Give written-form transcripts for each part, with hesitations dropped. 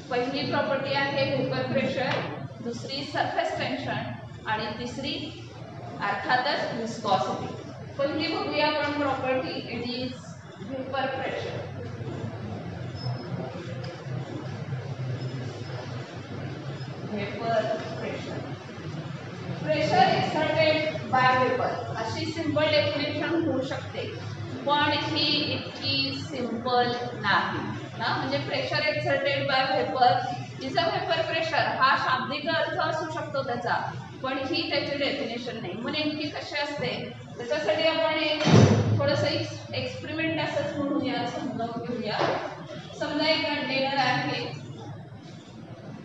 पहिली प्रॉपर्टी आहे vapour pressure, दुसरी सरफेस टेन्शन आणि तिसरी अर्थातच विस्कॉसिटी. पहिली बघूया आपण property. It is vapour pressure. Vapour pressure, pressure exerted by vapour, अशी सिंपल डेफिनेशन होऊ शकते, पण ही इतकी सिंपल नाही ना. म्हणजे pressure exerted by vapour is a vapour pressure हा शाब्दिक अर्थ असू शकतो त्याचा, पण ही त्याची डेफिनेशन नाही. मग नेमकी कशी असते त्याच्यासाठी आपण एक थोडंसं एक्सपेरिमेंट असंच म्हणूया, समजावून घेऊया. समजा एक कंटेनर आहे,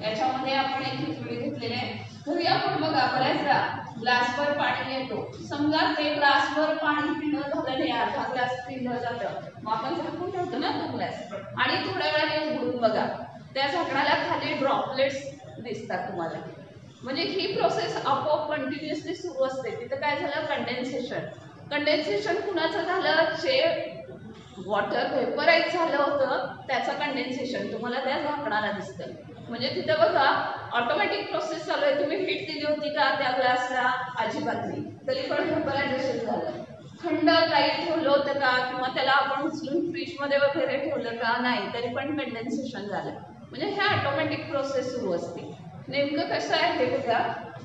याच्यामध्ये आपण एक लिक्विड घेतलेले आहे. घरी आपण बघा बऱ्याचदा ग्लासवर पाणी येतो. समजा ते ग्लासवर पाणी पिणं झालं नाही, अर्धा ग्लास पिलं जातं, मग आपण झाकून ठेवतो ना तो ग्लास, आणि थोड्या वेळाने उघडून बघा त्या झाकणाला खाली ड्रॉपलेट्स दिसतात तुम्हाला. म्हणजे ही प्रोसेस आपोआप कंटिन्युअसली सुरू असते. तिथं काय झालं, कंडेन्सेशन. कंडेन्सेशन कुणाचं झालं, जे वॉटर व्हेपराइज झालं होतं त्याचं कंडेन्सेशन तुम्हाला त्या झाकणाला दिसतं. म्हणजे तिथं बघा ऑटोमॅटिक प्रोसेस चालू आहे. तुम्ही हीट दिली होती का त्या ग्लासला, अजिबात नाही, तरी पण व्हेपरायझेशन झालं. थंड काही ठेवलं होतं का, किंवा त्याला आपण उचलून फ्रीजमध्ये वगैरे ठेवलं का, नाही, तरी पण कंडेन्सेशन झालं. म्हणजे हे ऑटोमॅटिक प्रोसेस सुरू असते. नेमकं कसं आहे हे बघा.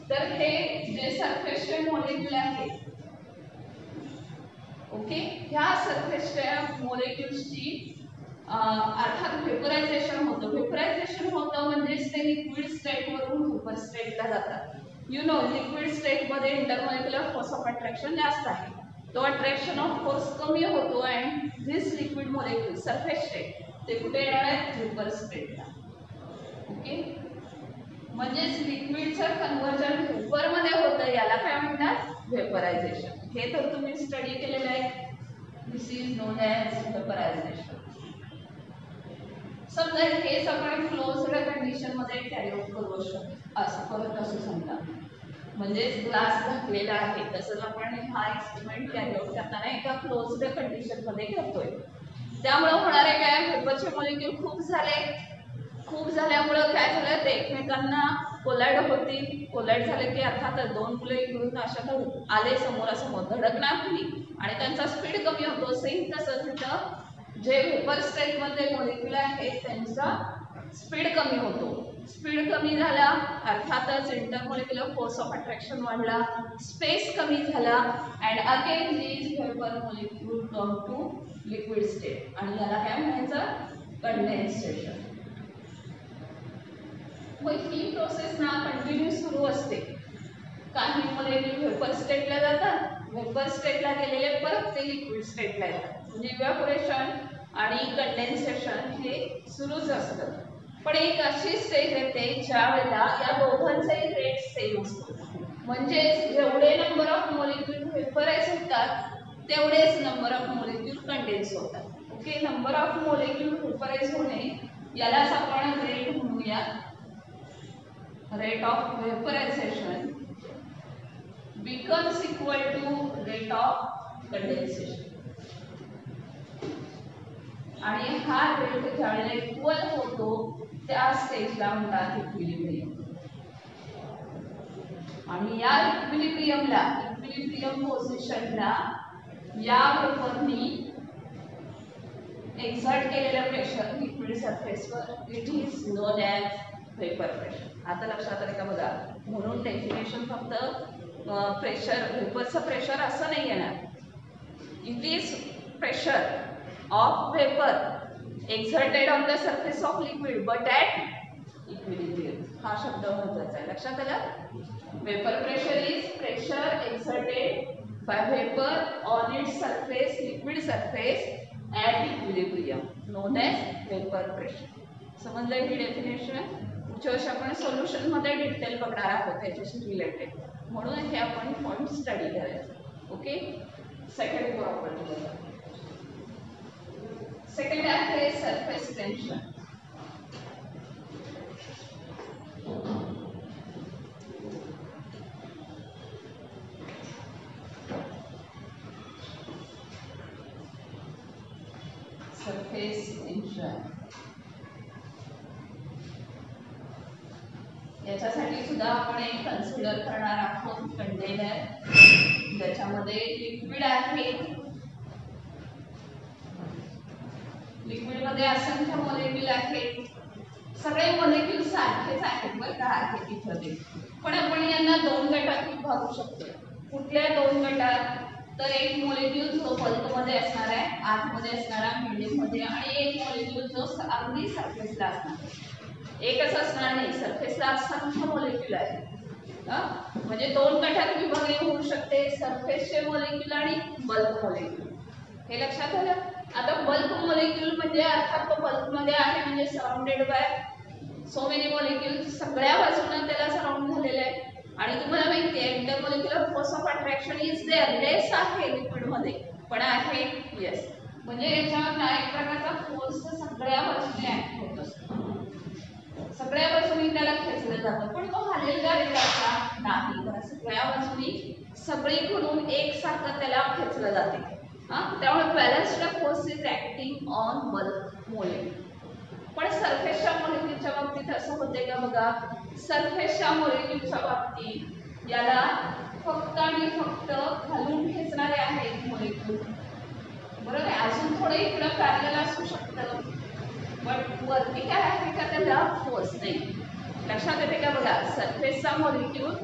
तर हे जे सरफेसचे मॉलिक्यूल आहे, ओके, ह्या सरफेसच्या मॉलिक्यूल्सची अर्थात व्हेपरायझेशन होतं. व्हेपरायझेशन होतं म्हणजेच ते लिक्विड स्टेटवरून व्हेपर स्टेटला जातात. यू नो, लिक्विड स्टेटमध्ये इंटरमॉलिक्युलर फोर्स ऑफ अट्रॅक्शन जास्त आहे. तो अट्रॅक्शन ऑफ फोर्स कमी होतो and this liquid molecule surface state ते कुठे येणार आहेत, व्हेपर स्टेटला. ओके, म्हणजेच लिक्विडचं कन्व्हर्जन व्हेपरमध्ये होतं, याला काय म्हणतात, व्हेपरायझेशन. हे तर तुम्ही स्टडी केलेलं आहे. दिस इज नोन ॲज व्हेपरायझेशन. समजा हेच आपण क्लोज्ड कंडिशन मध्ये कॅरी आउट करू शकतो, असं करत असू समजा. म्हणजेच ग्लास झाकलेला आहे, तसंच आपण हा एक्सपेरिमेंट कॅरी आउट करताना एका क्लोज्ड कंडिशन मध्ये करतोय. त्यामुळे होणारे काय, व्हेपरचे मॉलिक्यूल खूप झाल्यामुळं काय झालं, ते एकमेकांना कोलाइड होतील. कोलाइड झाले की अर्थातच दोन मुलं इकडून अशा आले समोरासमोर, धडकणार नाही आणि त्यांचा स्पीड कमी होतो. सेम तसंच इथं जे व्हेपर स्टेट मध्ये मॉलिक्यूल आहेत त्यांचा स्पीड कमी होतो. स्पीड कमी झाला अर्थातच इंटरमॉलिक्युलर फोर्स ऑफ अट्रॅक्शन वाढला, स्पेस कमी झाला, and again these vapour molecule come to liquid state, आणि याला काय म्हणायचं, कंडेन्सेशन. मग ही प्रोसेस ना कंटिन्यू सुरू असते. काही मॉलिक्यूल व्हेपर स्टेटला जातात, व्हेपर स्टेटला गेलेले परत ते लिक्विड स्टेटला येतात. म्हणजे इव्हॅपोरेशन आणि कंडेन्सेशन हे सुरूच असतं. पण एक अशी स्टेज येते ज्या वेळेला या दोघांचाही रेट सेम असतो. म्हणजेच जेवढे नंबर ऑफ मॉलिक्यूल व्हेपराइज होतात तेवढेच नंबर ऑफ मॉलिक्यूल कंडेन्स होतात. Okay, number of molecule vaporize होणे यालाच आपण रेट म्हणूया. Rate of vaporization becomes equal to rate of condensation. आणि हा रेट ज्यावेळेला इक्वल होतो त्या स्टेजला म्हणतात इक्विलिब्रियम. आणि या इक्विलिब्रियम पोझिशनला या वेपरनी एक्झर्ट केलेलं प्रेशर लिक्विड सरफेसवर it is non as vapour pressure. आता लक्षात आलं का बघा. म्हणून डेफिनेशन फक्त प्रेशर व्हेपरचं प्रेशर असं नाही येणार. It is pressure of vapour exerted on the surface of liquid but at equilibrium. हा शब्द महत्त्वाचा आहे, लक्षात आलं. Vapour pressure is pressure exerted by vapour on its surface, liquid surface at equilibrium, known as vapour pressure. समजलं ही definition. पुढच्या वर्षी आपण सोल्युशन मध्ये डिटेल बघणार आहोत त्याच्याशी रिलेटेड, म्हणून हे आपण पॉइंट स्टडी करायचं. Okay, second property. सेकंड आहे सरफेस टेन्शन. सरफेस टेन्शन त्याच्यासाठी सुद्धा आपण एक कन्सिडर करणार आहोत कंटेनर, ज्याच्यामध्ये लिक्विड आहे. लिक्विड मध्ये असंख्य मॉलिक्यूल आहेत. सगळे मॉलिक्यूल सारखेच आहेत बरं का आर्किटेक्चरमध्ये, पण आपण यांना दोन गटात विभागू शकतो. कुठल्या दोन गटात? तर एक मॉलिक्यूल जो बल्कमध्ये असणार आहे, आतमध्ये असणारा, मीडियम मध्ये, आणि एक मॉलिक्यूल जो अगदी सरफेसला असणार आहे. एकच असणार नाही, सरफेसला असंख्य मॉलिक्यूल आहेत. म्हणजे दोन गटात विभागणी होऊ शकते, सरफेसचे मॉलिक्यूल आणि बल्क मॉलिक्यूल. हे लक्षात आलं? आता बल्क मॉलिक्यूल म्हणजे अर्थात तो बल्क मध्ये आहे, म्हणजे surrounded by so many molecules, सगळ्या बाजूने त्याला सराउंड झालेले आहे. आणि तुम्हाला माहिती आहे intermolecular force of attraction is there, less आहे लिक्विड मध्ये, पण आहे. येस, म्हणजे याच्यावर एक प्रकारचा फोर्स सगळ्या बाजूने ऍक्ट होत असतो, सगळ्या बाजूने त्याला खेचलं जातं, पण तो हलेलदार असा नाही. सगळ्या बाजूनी सगळीकडून एकसारखं त्याला खेचलं जाते. त्यामुळे balanced force is acting on bulk molecule. पण सरफेसच्या मॉलिक्यूलच्या बाबतीत असं होते का बघा, सरफेसच्या मॉलिक्यूलच्या बाबतीत याला फक्त आणि फक्त खालून खेचणारे आहेत मॉलिक्यूल, बरोबर आहे. अजून थोडे इकडं पॅरलल असू शकतं, पण वरती काय आहे का त्याला फोर्स नाही. लक्षात येते का बघा, सरफेसचा मॉलिक्यूल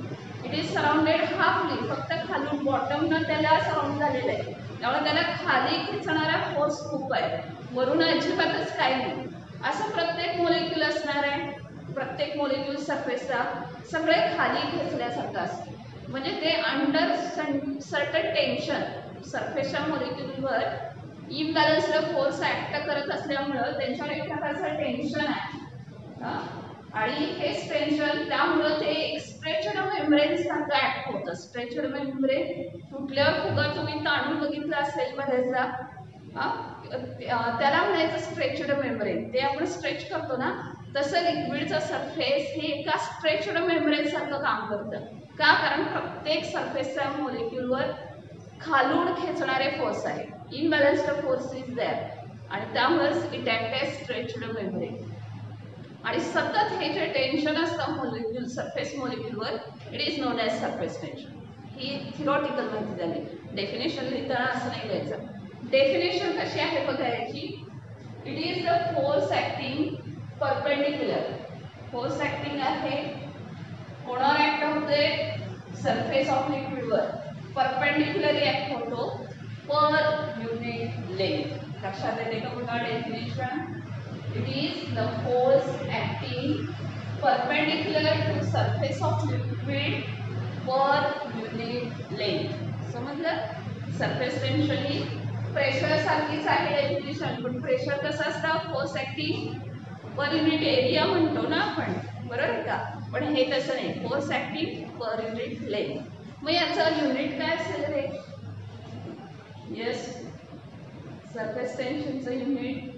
इट इज सराउंडेड हाफली, फक्त खालून बॉटमनं त्याला सराउंड झालेलं आहे, त्यामुळे त्याला खाली खेचणारा फोर्स खूप आहे, वरून अजिबातच काही नाही. असं प्रत्येक मॉलिक्यूल असणार आहे. प्रत्येक मॉलिक्यूल सरफेसचा सगळे खाली खेचल्यासारखं असतं, म्हणजे ते अंडर सर्टन टेन्शन सरफेसच्या मॉलिक्यूलवर इम्बॅलन्स्ड फोर्स ऍक्ट करत असल्यामुळं त्यांच्यावर एक प्रकारचं टेन्शन आहे. आणि हे टेन्शन त्यामुळं ते एक स्ट्रेचड मेम्ब्रेन सारखं ऍक्ट होतं. स्ट्रेचड मेम्ब्रेन तुटल्यावर फुगा तुम्ही ताणून बघितलं असेल बऱ्याचदा, त्याला म्हणायचं स्ट्रेचड मेम्ब्रेन. ते आपण स्ट्रेच करतो ना, तसं लिक्विडचं सरफेस हे एका स्ट्रेचड मेम्ब्रेन सारखं काम करतं. का? कारण प्रत्येक सरफेसच्या मॉलिक्यूलवर खालून खेचणारे फोर्स आहे, इनबॅलन्स्ड फोर्स इज देअर, आणि त्यामुळेच it act as stretched membrane. आणि सतत हे जे टेन्शन असतं मॉलिक्यूल सरफेस मॉलिक्यूलवर, it is known as surface tension. ही थिओरिटिकल माहिती झाली. डेफिनेशन लिहिताना असं नाही लिहायचं. डेफिनेशन कशी आहे बघा याची, it is the force acting perpendicular. Force acting आहे, कोणावर ऍक्ट होते? सरफेस ऑफ लिक्विडवर. परपेंडिक्युलरली ऍक्ट होतो पर युनिट लेंथ. लक्षात येते का बघा definition, it is the force acting perpendicular to surface of liquid per unit length. समजलं? सरफेस टेन्शन ही प्रेशर सारखीच आहे डेफिनेशन, पण प्रेशर कसं असतं? Force acting per unit area म्हणतो ना आपण, बरोबर आहे का? पण हे तसं नाही, force acting per unit length. मग याचं युनिट काय असेल रे? येस, सरफेस टेन्शनचं unit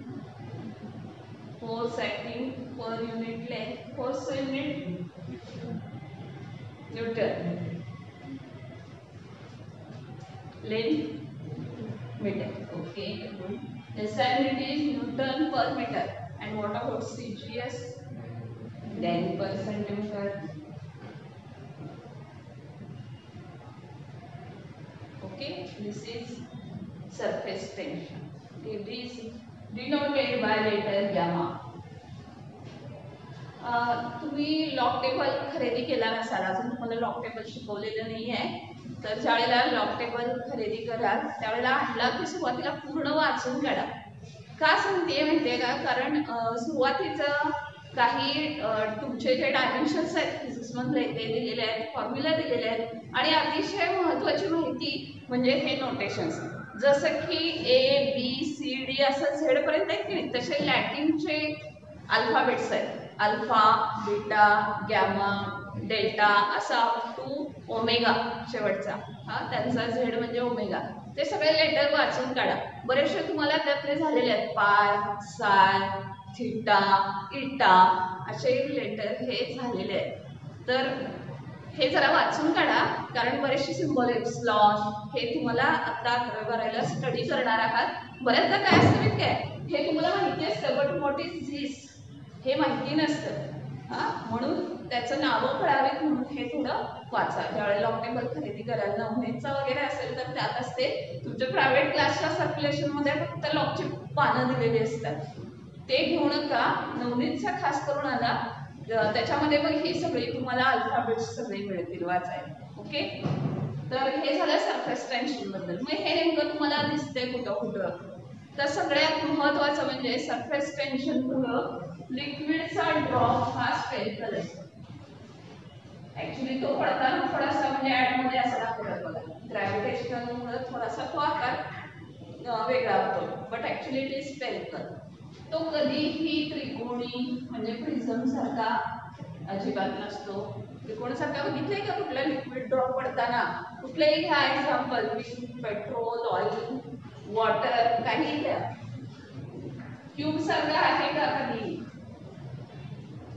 force acting per unit length. फोर्सचं unit newton, length meter. Okay, good. The unit is Newton per meter. And what about CGS? Then per centimeter. Okay, this is surface tension. It is denoted by letter gamma. तुम्ही log table खरेदी केला नसाल, अजून तुम्हाला log table शिकवलेलं नाही आहे, तर ज्यावेळेला लॉग टेबल खरेदी कराल त्यावेळेला आणला की सुरुवातीला पूर्ण वाचून काढा. का सांगते माहितीये का? कारण सुरुवातीचं काही तुमचे जे डायमेन्शन्स आहेत फिजिक्स मधले ते दिलेले आहेत, फॉर्म्युला दिलेले आहेत, आणि अतिशय महत्त्वाची माहिती म्हणजे हे नोटेशन्स. जसं की ABCD असं झेड पर्यंत आहेत की नाही, तसे लॅटिनचे अल्फाबेट्स आहेत. अल्फा, बीटा, गॅमा, डेल्टा असा टू ओमेगा शेवटचा, त्यांचा झेड म्हणजे ओमेगा. ते सगळे लेटर वाचून काढा. बरेचसे तुम्हाला त्यातले झालेले आहेत, पाय, साय, थीटा, इटा असे लेटर हे झालेले आहेत. तर हे जरा वाचून काढा, कारण बरेचसे सिम्बॉल आहेत. स्लॉश हे तुम्हाला आता 11वीला स्टडी करणार आहात. बऱ्याचदा काय असतं काय, हे तुम्हाला माहिती असतं, बट व्हॉट इज धिस हे माहिती नसतं. हा, म्हणून त्याचं नावं कळावीत म्हणून हे थोडं वाचा. ज्यावेळेला लॉकटेबल खरेदी करायला नवनीतचा वगैरे असेल तर त्यात असते. तुमच्या प्रायव्हेट क्लासच्या सर्क्युलेशन मध्ये फक्त लॉकची पानं दिलेली असतात, ते घेऊ नका. नवनीतचा खास करून आला त्याच्यामध्ये मग ही सगळी तुम्हाला अल्फाबेट्स सगळे मिळतील वाचायला. ओके, तर हे झालं सरफेस टेन्शन बद्दल. मग हे नेमकं तुम्हाला दिसतंय कुठं कुठं, तर सगळ्यात महत्वाचं म्हणजे सरफेस टेन्शन मुळे लिक्विडचा ड्रॉप हा स्पेरिकल असतो. ऍक्च्युली तो पडताना थोडासा म्हणजे ऍड मध्ये असा दाखवला बघा, ग्रॅव्हिटेशन मुळे थोडासा तो आकार वेगळा होतो, but actually it is spherical. तो कधीही त्रिकोणी म्हणजे प्रिझम सारखा अजिबात नसतो. त्रिकोण सारखा बघितलंय का कुठला लिक्विड ड्रॉप पडताना? कुठलेही घ्या एक्झाम्पल, पेट्रोल, ऑइल, वॉटर, काही घ्या. क्यूब सारखा आहे का कधी?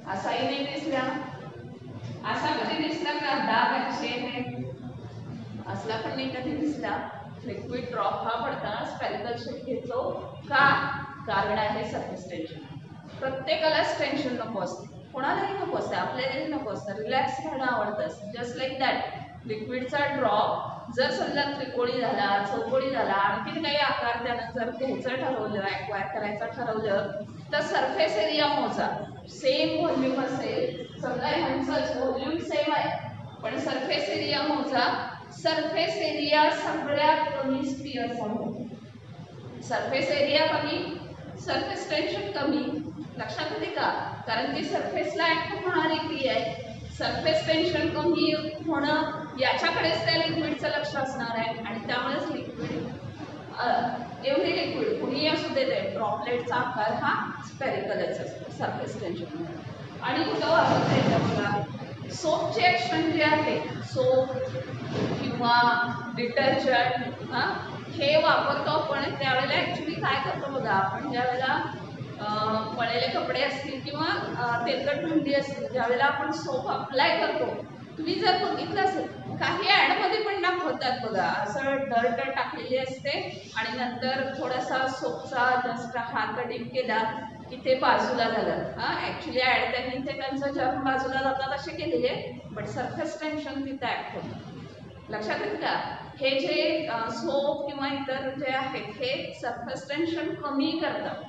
असाही नाही दिसला. असा कधी दिसला का डाग असे असला पण नाही कधी दिसला. लिक्विड ड्रॉप हा पडताना स्पेरिकल शेप घेतो का? कारण आहे सरफेस टेन्शन. प्रत्येकालाच टेन्शन नको असते, कोणालाही नको असते, आपल्यालाही नको असतं. रिलॅक्स राहणं आवडतं. जस्ट लाईक दॅट लिक्विडचा ड्रॉप जर समजा त्रिकोणी झाला, चौकोणी झाला, आणखी काही आकार त्यानं जर घ्यायचं ठरवलं, ॲक्वायर करायचं ठरवलं, तर सरफेस एरिया मोजा. सेम व्हॉल्यूम असेल, समजा ह्यांचं व्हॉल्यूम सेम आहे, पण सरफेस एरिया मोजा. सरफेस एरिया सगळ्यात कमी स्फिअरचा होतो. सरफेस एरिया कमी, सरफेस टेन्शन कमी. लक्षात येते का? कारण ती सरफेसला ऍक्ट होणारी क्रिया आहे. सरफेस टेन्शन कमी होणं याच्याकडेच त्या लिक्विडचं लक्ष असणार आहे, आणि त्यामुळेच लिक्विड एव्हरी लिक्विड कुणी असू दे, ड्रॉपलेटचा आकार हा स्पेरिकलच असतो सरफेस टेन्शन. आणि कुठं वापरता येतं बघा, सोपची ऍक्शन जी आहे, सोप किंवा डिटर्जंट, हे वापरतो आपण. त्यावेळेला ऍक्च्युली काय करतो बघा, आपण ज्यावेळेला पळलेले कपडे असतील किंवा तेलकट भांडी असतील, ज्यावेळेला आपण सोप अप्लाय करतो, तुम्ही जर बघितलं असेल काही ऍड मध्ये पण दाखवतात बघा, असं डर्ट टाकलेली असते आणि नंतर थोडासा सोपचा जस्ट हात डीप केला की ते बाजूला झालं. ऍक्च्युली ऍड त्यांनी ते त्यांचं जर्म बाजूला जातात असे केलेले, बट सरफेस टेन्शन तिथे ऍक्ट होतं. लक्षात येतं का? हे जे सोप किंवा इतर जे आहेत हे सरफेस टेन्शन कमी करतात.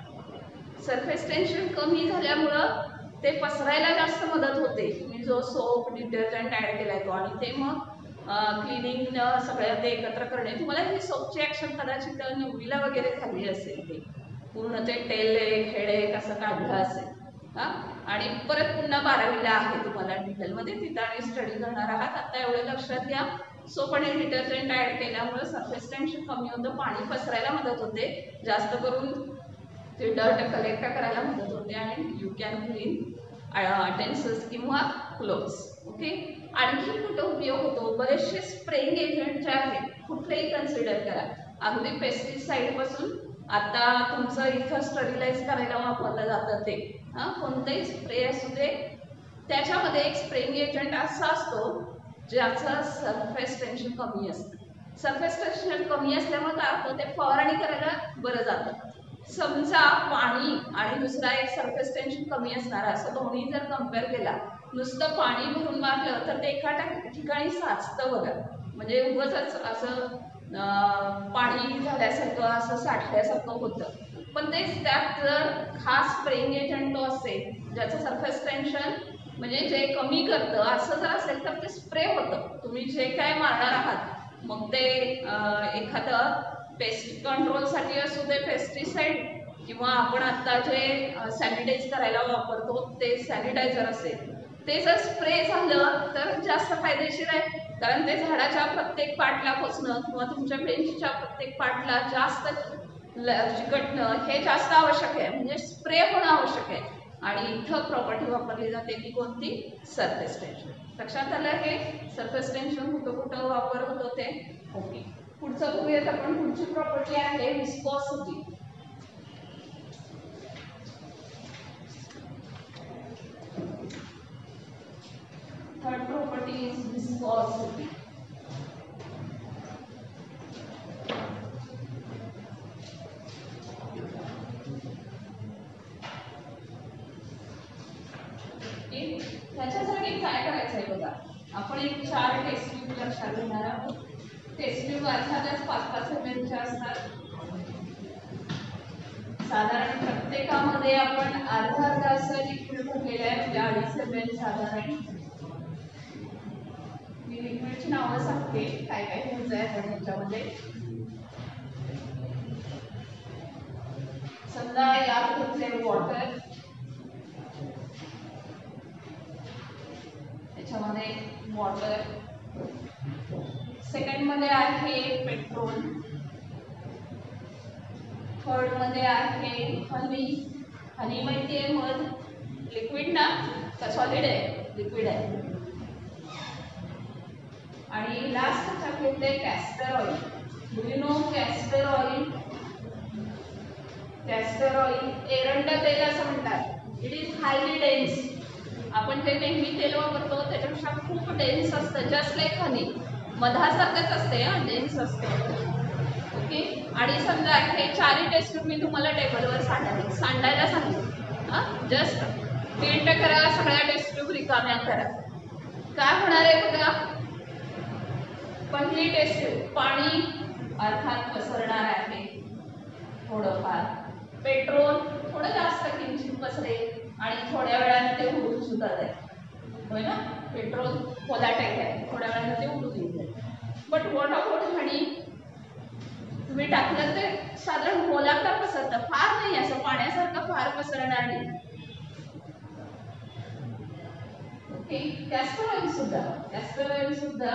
सरफेस टेन्शन कमी झाल्यामुळं ते पसरायला जास्त मदत होते. मी जो सोप डिटर्जंट ऍड केलाय तो, आणि ते मग क्लिनिंग सगळं ते एकत्र करणे. तुम्हाला ही सोपची ऍक्शन कदाचित 9वीला वगैरे झाली असेल, ते पूर्ण ते टेल एक हेड एक असं काढलं असेल. आणि परत पुन्हा 12वीला आहे तुम्हाला डिटेलमध्ये, तिथं आणि स्टडी करणार आहात. आता एवढं लक्षात घ्या, सोप आणि डिटर्जंट ऍड केल्यामुळे सरफेस टेन्शन कमी होतं, पाणी पसरायला मदत होते, जास्त करून ते डर्ट कलेक्ट करायला मदत होते, आणि यू कॅन क्लीन युटेन्सिल्स किंवा क्लोथ्स. ओके, आणखी कुठं उपयोग होतो? बरेचसे स्प्रेइंग एजंट जे आहेत कुठलेही कन्सिडर करा, अगदी पेस्टिसाइड पासून आता तुमचं इथं स्टरिलाइज करायला वापरलं जातं ते, कोणतेही स्प्रे असू दे, त्याच्यामध्ये एक स्प्रेइंग एजंट असा असतो ज्याचं सरफेस टेन्शन कमी असतं. सरफेस टेन्शन कमी असल्यामुळे काय होतं, ते फवारणी करायला बरं जातं. समजा पाणी आणि दुसरा एक सरफेस टेन्शन कमी असणार, असं दोन्ही जर कम्पेअर केला, नुसतं पाणी भरून मारलं तर ते एका ठिकाणी साचतं बघा, म्हणजे उगाच असं पाणी झाल्यासारखं असं साठल्यासारखं होतं. पण तेच त्यात जर खास स्प्रेइंग एजंट तो असेल ज्याचं सरफेस टेन्शन म्हणजे जे कमी करतं असं जर असेल, तर ते स्प्रे होतं. तुम्ही जे काय मारणार आहात, मग ते एखादं पेस्ट कंट्रोलसाठी असू दे पेस्टिसाइड, किंवा आपण आता जे सॅनिटाईज करायला वापरतो ते सॅनिटायझर असेल, ते जर स्प्रे झालं तर जास्त फायदेशीर आहे. कारण ते झाडाच्या प्रत्येक पाटला पोचणं किंवा तुमच्या बेंचच्या प्रत्येक पाटला जास्त चिकटणं हे जास्त आवश्यक आहे, म्हणजे स्प्रे होणं आवश्यक आहे. आणि इथं प्रॉपर्टी वापरली जाते ती कोणती? Surface tension. लक्षात आलं हे सरफेस टेन्शन कुठं कुठं वापर होतो ते? ओके, पुढचं बघूयात आपण. पुढची प्रॉपर्टी आहे viscosity. Third property is viscosity. आता घेणार आहोत. टेस्ट ट्यूब अर्थातच 5-5 ml च्या असतात. साधारण प्रत्येकामध्ये आपण अर्धा असं लिक्विड भरलेलं आहे, म्हणजे 2.5 ml साधारण. मी लिक्विडची नावं सांगते काय काय घ्यायचं आहे आपण याच्यामध्ये. समजा यात घेतले वॉटर, याच्यामध्ये वॉटर. सेकंड मध्ये आहे पेट्रोल. थर्ड मध्ये आहे हनी. हनी माहितीये मध, लिक्विड ना का सॉलिड आहे? लिक्विड आहे. आणि लास्ट ह्याच्यात घेतले castor oil. Do you know castor oil? Castor oil एरंड तेल असं म्हणतात. It is highly dense. आपण जे नेहमी तेल वापरतो त्याच्यापेक्षा खूप डेन्स असतं, जस्ट लाईक हनी. मधासारखंच असते, डेन्स असते. ओके. आणि समजा हे 4 टेस्ट ट्यूब मी तुम्हाला टेबलवर सांडायला सांगितलं. जस्ट प्रिंट करा, सगळ्या टेस्ट ट्यूब रिकाम्या करा. काय होणार आहे बघा. पहिली टेस्ट ट्यूब पाणी अर्थात पसरणार आहे थोडंफार. पेट्रोल थोडं जास्त किंचित पसरेल आणि थोड्या वेळाने ते उडून सुद्धा जाईल. होय ना. पेट्रोल कोलाटेक आहे, थोड्या वेळाने ते उडून येईल. बट व्हॉट अबाउट हनी? तुम्ही टाकलं तर साधारण गोलाकार पसरतं, फार नाही असं पाण्यासारखं फार पसरणार नाही. ओके. कॅस्टर ऑइल सुद्धा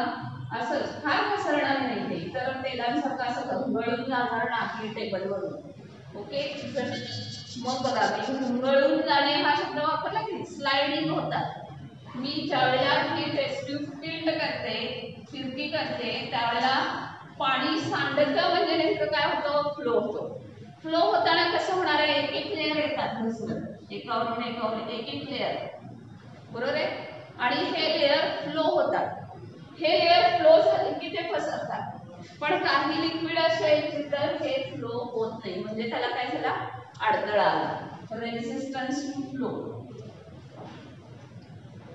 असंच फार पसरणार नाही ते, तर तेलांसारखं असं घुंगळून जाणार नाही टेबलवरून. ओके. मग बघा, मी घुंगळून जाणे हा शब्द वापरला की स्लायडिंग होतात. मी ज्यावेळेला ही टेस्ट ट्यूब फिल्ड करते, फिरकी करते, त्यावेळेला पाणी सांडतं म्हणजे नेमकं काय होतं? फ्लो होतो. फ्लो होताना कसं होणार आहे? एक लेअर येतात घसरत, एकावरून एक लेअर. बरोबर आहे. आणि हे लेअर फ्लो होतात. हे लेअर फ्लो झाले की ते पसरतात. पण काही लिक्विड असेल तर हे फ्लो होत नाही, म्हणजे त्याला काय झाला? अडथळा आला. Resistance to flow.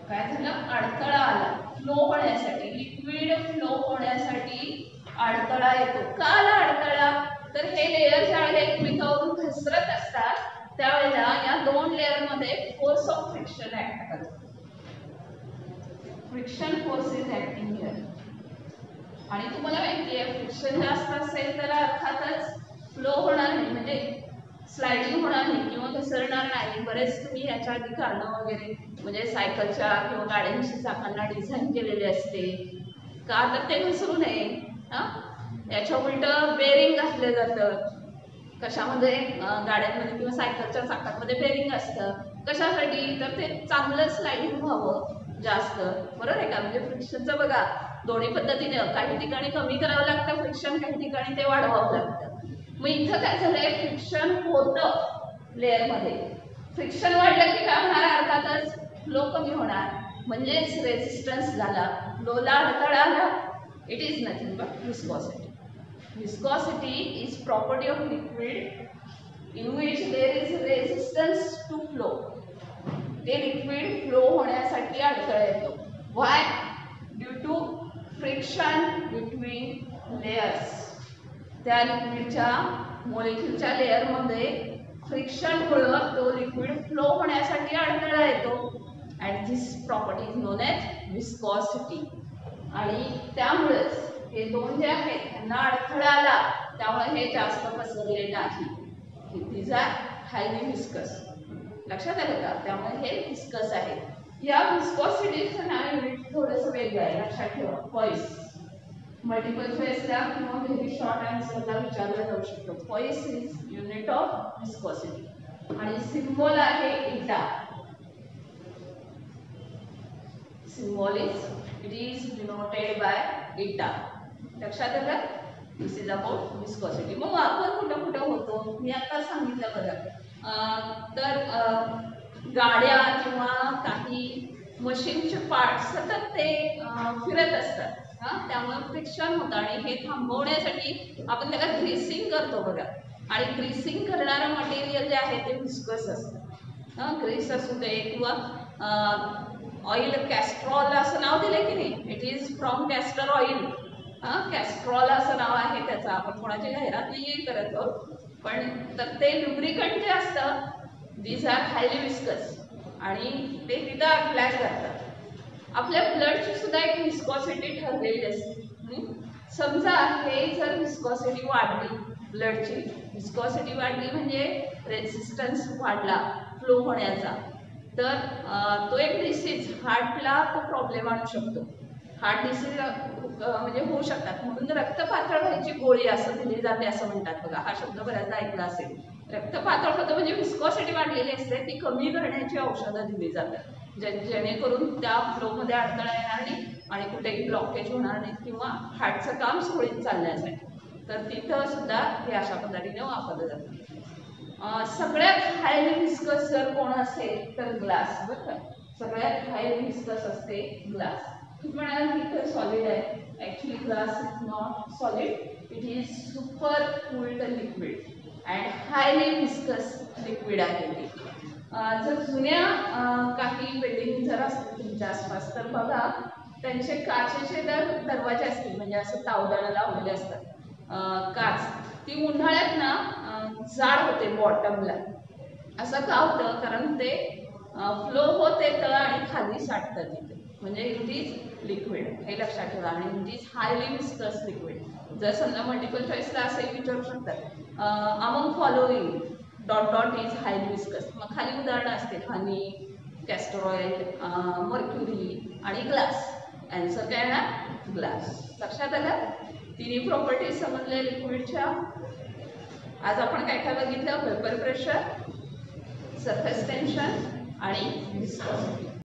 काय झालं? अडथळा आला फ्लो होण्यासाठी. लिक्विड फ्लो होण्यासाठी अडथळा येतो. का आला अडथळा? तर हे लेअर ज्यावेळेला एकमेकावरून घसरत असतात त्यावेळेला या 2 लेअर मध्ये फोर्स ऑफ फ्रिक्शन ऍक्ट करतो. Friction force is acting here. आणि तुम्हाला माहिती आहे फ्रिक्शन जास्त असेल तर अर्थातच फ्लो होणार नाही, म्हणजे स्लायडिंग होणार नाही किंवा घसरणार नाही. बरेच तुम्ही याच्या आधी कारणं वगैरे म्हणजे सायकलच्या किंवा गाड्यांची चाकांना डिझाईन केलेले असते का, तर ते घसरू नये. याच्या उलट बेरिंग घातलं जातं. कशामध्ये? गाड्यांमध्ये किंवा सायकलच्या चाकांमध्ये बेरिंग असतं. कशासाठी? तर ते चांगलं स्लायडिंग व्हावं जास्त. बरोबर आहे का? म्हणजे फ्रिक्शनचं बघा दोन्ही पद्धतीने, काही ठिकाणी कमी करावं लागतं फ्रिक्शन, काही ठिकाणी ते वाढवावं लागतं. मग इथं काय झालंय? फ्रिक्शन होतं लेअर मध्ये. फ्रिक्शन वाढलं की काय होणार? अर्थातच फ्लो कमी होणार, म्हणजेच रेझिस्टन्स झाला. फ्लोला अडथळा आला. It is nothing but viscosity. Viscosity is property of liquid in which there is resistance to flow. ते लिक्विड फ्लो होण्यासाठी अडथळा येतो. Why? Due to friction between layers. त्या लिक्विडच्या मॉलिक्यूलच्या लेअर मध्ये फ्रिक्शन मुळे तो लिक्विड फ्लो होण्यासाठी अडथळा येतो. and this property is known as viscosity. आणि त्यामुळेच हे 2 जे आहेत त्यांना अडथळा आला, त्यामुळे हे जास्त पसरले नाही. These are highly viscous. लक्षात आलं का? त्यामुळे हे विस्कस आहे. या विस्कॉसिटीचं नाव युनिट थोडंसं वेगळं आहे, लक्षात ठेवा. पॉइस. मल्टिपल चॉईसला किंवा व्हेरी शॉर्ट आन्सरला विचारलं जाऊ शकतो. Poised is unit of viscosity. आणि सिम्बॉल आहे इटा. Symbol is, it is denoted by eta. लक्षात आलं? This is about viscosity. मग आपण कुठं कुठं होतो मी आता सांगितलं बघा. तर गाड्या किंवा काही मशीनचे पार्ट्स सतत ते फिरत असतात, त्यामुळे फ्रिक्शन होतं. आणि हे थांबवण्यासाठी आपण त्याला ग्रीसिंग करतो बघा. आणि ग्रीसिंग करणारं मटेरियल जे आहे ते विस्कस असतं. ग्रीस असू दे किंवा ऑइल कॅस्ट्रॉल असं नाव दिलंय की नाही, it is from castor oil. Castrol असं नाव आहे त्याचं. आपण कोणाची जाहिरात नाहीये करत आहोत, पण तर ते लुब्रिकंट जे असतं दीज आर हायली विस्कस आणि ते तिथं अप्लाय करतात. आपल्या ब्लडची सुद्धा एक विस्कॉसिटी ठरलेली असते. समजा हे जर विस्कॉसिटी वाढली, ब्लडची विस्कॉसिटी वाढली म्हणजे रेजिस्टन्स वाढला फ्लो होण्याचा, तर तो एक डिसीज हार्टला तो प्रॉब्लेम आणू शकतो. हार्ट डिसीज म्हणजे होऊ शकतात. म्हणून रक्त पातळ व्हायची गोळी असं दिली जाते असं म्हणतात बघा. हा शब्द बऱ्याचदा ऐकला असेल. रक्त पातळ होतं म्हणजे विस्कॉसिटी वाढलेली असते, ती कमी करण्याची औषधं दिली जातात, जेणेकरून त्या फ्लोमध्ये अडथळा येणार नाही आणि कुठेही ब्लॉकेज होणार नाही किंवा हार्टचं काम सुरळीत चालण्यासाठी. तर तिथं सुद्धा हे अशा पद्धतीने वापरलं जातं. सगळ्यात हायली विस्कस जर कोण असेल तर ग्लास. बरं का, सगळ्यात हायली विस्कस असते ग्लास. तुम्ही म्हणाल इथं सॉलिड आहे. Actually glass is not solid, it is super cooled liquid and highly viscous liquid आहे ते. जर जुन्या काही बिल्डिंग जर असतील तुमच्या आसपास तर बघा, त्यांचे काचेचे दरवाजे असतील, म्हणजे असं तावदानं लावलेले असतात काच. ती उन्हाळ्यात ना जाड होते बॉटमला. असं का होतं, कारण ते फ्लो होत येतं आणि खाली साठतं तिथे. म्हणजे इट इज लिक्विड, हे लक्षात ठेवा. आणि it is highly viscous liquid. जर समजा मल्टिपल चॉईसला असे विचारू शकतात, among following dot dot is highly viscous. मग खाली उदाहरणं असतील, हनी, कॅस्टर ऑइल, मर्क्युरी आणि ग्लास. आन्सर काय ना ग्लास. लक्षात आलं? तिन्ही प्रॉपर्टीज समजले लिक्विडच्या. आज आपण काय काय बघितलं? वेपर प्रेशर, सरफेस टेन्शन आणि विस्कॉसिटी.